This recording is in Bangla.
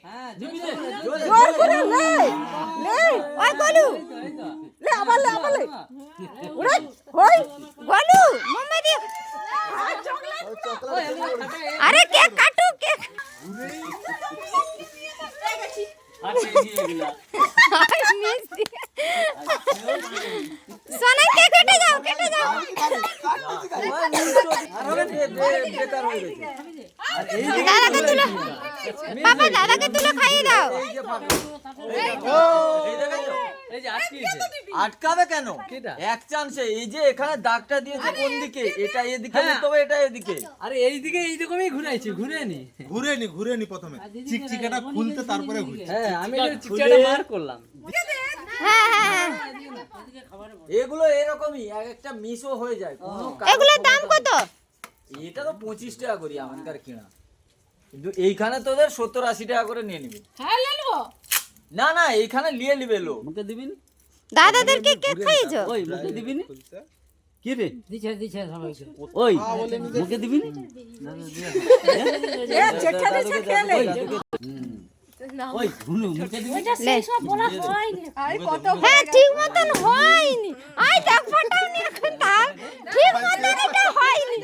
হ্যাঁ দিবি রে জোর করে লে লে ওই গলু লে আবার লে ওরে হই গলু মোমবাতি আরে কেক কাটু কেক সোনা কেক কেটে যাও দাদাকে তুলো বাবা দাদাকে তুলো খাইয়ে দাও এই যে আটকিয়েছে আটকাবে কেন এক চান্সে এই যে এখানে দাগটা দিয়েছে কোন দিকে এটা এদিকে তবে এটা এদিকে আরে এইদিকে এইরকমই ঘুরাইছি ঘুরে নি প্রথমে চিকচিকাটা খুলতে তারপরে ঘুরে। হ্যাঁ আমি চিকচিকাটা মার করলাম হ্যাঁ এগুলো এরকমই এক একটা মিসও হয়ে যায় কোনো এগুলোর দাম কত এটা তো 25 টাকা করি আমাদের কিনা কিন্তু এইখানে তোদের 70-80 টাকা করে নিয়ে নিবি হ্যাঁ ले लो না না এইখানে নিয়ে নিবে লো মুখে দিবি না দাদাদেরকে কেক খাইয়েছো ওই মুখে দিবি না কি রে দিছে সবাইকে ওই মুখে দিবি না এ চেখে দিছে খেলে ওই ঘুনু মুখে দিবি ওইটা সব বলা হয়নি হ্যাঁ ঠিক মতন হয়নি আই দেখ ফাটাওনি এখন তার ঠিক মতন এটা হয়নি